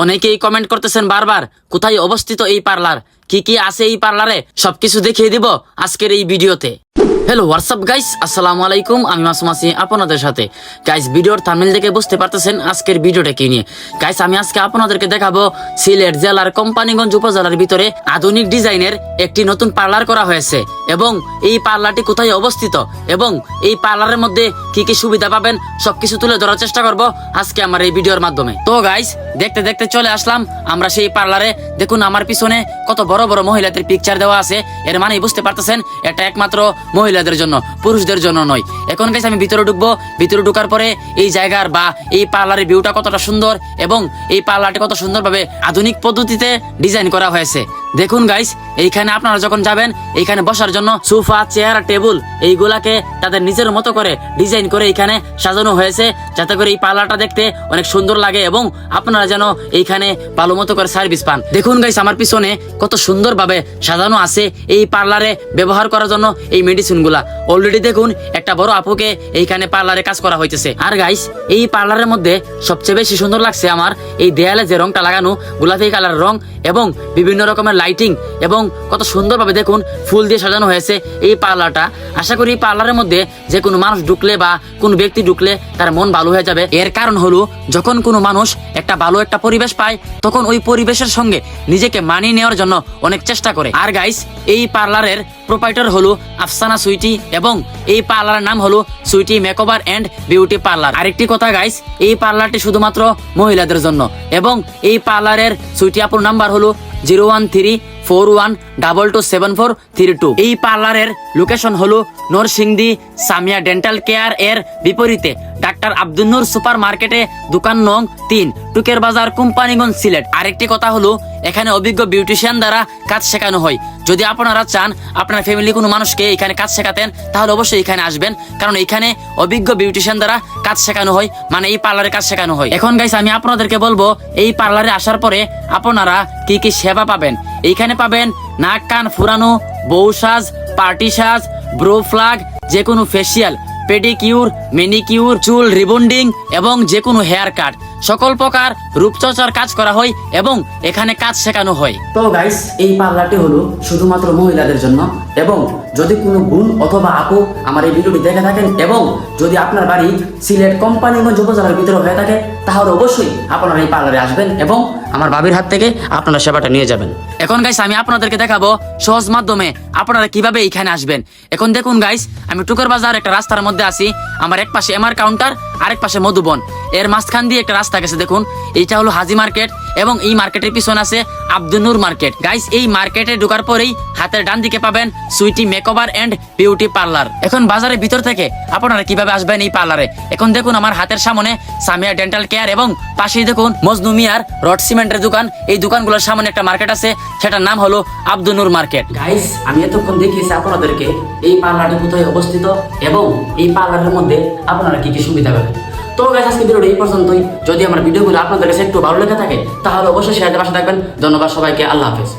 অনেকেই কমেন্ট করতেছেন বারবার কোথায় অবস্থিত এই পার্লার, কি কি আছে এই পার্লারে, সবকিছু দেখিয়ে দিব আজকের এই ভিডিওতে। হ্যালো হোয়াটসঅ্যাপ গাইস, আসসালামু আলাইকুম। আমি মাসুম আছি আপনাদের সাথে। গাইস ভিডিওর থাম্বনেল দেখে বুঝতে পারতেছেন আজকের ভিডিওটা কি নিয়ে। গাইস আমি আজকে আপনাদেরকে দেখাবো সিলেট জেলার কোম্পানিগঞ্জ উপজেলার ভিতরে আধুনিক ডিজাইনের একটি নতুন পার্লার করা হয়েছে এবং এই পার্লারটি কোথায় অবস্থিত এবং এই পার্লারের মধ্যে কি কি সুবিধা পাবেন সবকিছু তুলে ধরার চেষ্টা করব আজকে আমার এই ভিডিওর মাধ্যমে। তো গাইস দেখতে দেখতে চলে আসলাম আমরা সেই পার্লারে। দেখুন আমার পিছনে কত বড় বড় মহিলাদের পিকচার দেওয়া আছে, এর মানে বুঝতে পারতেছেন এটা একমাত্র মহিলাদের জন্য, পুরুষদের জন্য নয়। এখন গাইস আমি ভিতরে ঢুকবো। ভিতরে ঢুকার পরে এই জায়গার বা এই পার্লারের ভিউটা কতটা সুন্দর এবং এই পার্লারটি কত সুন্দরভাবে আধুনিক পদ্ধতিতে ডিজাইন করা হয়েছে। দেখুন গাইস এইখানে আপনারা যখন যাবেন এইখানে বসার জন্য সোফা, চেয়ার, টেবিল এইগুলাকে তাদের নিজের মতো করে ডিজাইন করে এইখানে সাজানো হয়েছে, যাতে করে এই পার্লারটা দেখতে অনেক সুন্দর লাগে এবং আপনারা যেন এইখানে ভালো মতো করে সার্ভিস পান। দেখুন গাইস আমার পিছনে কত সুন্দরভাবে সাজানো আছে এই পার্লারে ব্যবহার করার জন্য এই মেডিসিন গুলা। অলরেডি দেখুন একটা বড় আপুকে এইখানে পার্লারে কাজ করা হইতেছে। আর গাইস এই পার্লারের মধ্যে সবচেয়ে বেশি সুন্দর লাগছে আমার এই দেয়ালে যে রংটা লাগানো গোলাপি কালারের রং এবং বিভিন্ন রকমের লাইটিং এবং কত সুন্দরভাবে দেখুন ফুল দিয়ে সাজানো হয়েছে এই পার্লারটা। আশা করি এই পার্লারের মধ্যে যে কোনো মানুষ ঢুকলে বা কোনো ব্যক্তি ঢুকলে তার মন ভালো হয়ে যাবে। এর কারণ হলো যখন কোনো মানুষ একটা ভালো একটা পরিবেশ পায় তখন ওই পরিবেশের সঙ্গে নিজেকে মানিয়ে নেওয়ার জন্য অনেক চেষ্টা করে। আর গাইস এই পার্লারের প্রোপাইটার হলো আফসানা সুইটি এবং এই পার্লারের নাম হলো sweety makeover and beauty parlour. আরেকটি কথা গাইস, এই পার্লারটি শুধুমাত্র মহিলাদের জন্য এবং এই পার্লারের সুইটি আপুর নাম্বার হলো 01341227432। এই পার্লারের লোকেশন হলো নরসিংদী সামিয়া ডেন্টাল কেয়ার এর বিপরীতে ডাক্তার আব্দুল নূর সুপার মার্কেটে, দোকান নং 3, টুকের বাজার, কোম্পানিগঞ্জ, সিলেট। আরেকটি কথা হলো এখানে অভিজ্ঞ বিউটিশিয়ান দ্বারা কাজ শেখানো হয়। যদি আপনারা চান আপনার ফ্যামিলি কোনো মানুষকে এখানে কাজ শেখাতেন তাহলে অবশ্যই এখানে আসবেন, কারণ এখানে অভিজ্ঞ বিউটিশিয়ান দ্বারা কাজ শেখানো হয়, মানে এই পার্লারে কাজ শেখানো হয়। এখন গাইস আমি আপনাদেরকে বলবো এই পার্লারে আসার পরে আপনারা কি কি সেবা পাবেন। এইখানে পাবেন নাক কান ফুরানো, বউ সাজ, পার্টি সাজ, ব্রো ফ্লাগ, যে কোনো ফেসিয়াল, পেডিকিউর, ম্যানিকিউর, চুল রিবন্ডিং এবং যে কোনো হেয়ার কাট, সকল প্রকার রূপচর্চার কাজ করা হয় এবং এখানে কাজ শেখানো হয়। তো গাইস এই পার্লারটি হলো শুধুমাত্র মহিলাদের জন্য এবং যদি কোনো বোন অথবা আপু আমার এই ভিডিওটি দেখে থাকেন এবং যদি আপনার বাড়ি সিলেট কোম্পানিগঞ্জ উপজেলার ভিতরে হয়ে থাকে তাহলে অবশ্যই আপনারা এই পার্লারে আসবেন এবং আমার ভাবির হাত থেকে আপনারা সেবাটা নিয়ে যাবেন। এখন গাইস আমি আপনাদেরকে দেখাবো সহজ মাধ্যমে আপনারা কিভাবে এইখানে আসবেন। এখন দেখুন গাইস আমি টুকের বাজার একটা রাস্তার মধ্যে আছি। আমার এক পাশে এমআর কাউন্টার, আরেক পাশে মধুবন, এর মাঝখান দিয়ে একটা রাস্তা গেছে। দেখুন এইটা হলো হাজি মার্কেট এবং এই মার্কেটের পিছনে আছে আব্দুল নূর মার্কেট। গাইস এই মার্কেটে ঢোকার পরেই হাতের ডান দিকে পাবেন sweety makeover and beauty parlour. এখন বাজারের ভিতর থেকে আপনারা কিভাবে আসবেন এই পার্লারে। এখন দেখুন আমার হাতের সামনে সামিয়া ডেন্টাল কেয়ার এবং পাশেই দেখুন মজনু মিয়ার রড সিমেন্টের দোকান। এই দোকানগুলোর সামনে একটা মার্কেট আছে, সেটার নাম হলো আব্দুল নূর মার্কেট। গাইস আমি এতক্ষণ দেখিয়েছি আপনাদেরকে এই পার্লারটি কোথায় অবস্থিত এবং এই পার্লারের মধ্যে আপনারা কি কি সুবিধা পাবেন। তো গাইস আজকে ভিডিওটা এই পর্যন্তই। যদি আমার ভিডিওগুলো আপনাদের কাছে একটু ভালো লেগে থাকে তাহলে অবশ্যই শেয়ার দিয়ে পাশে থাকবেন। ধন্যবাদ সবাইকে, আল্লাহ হাফেজ।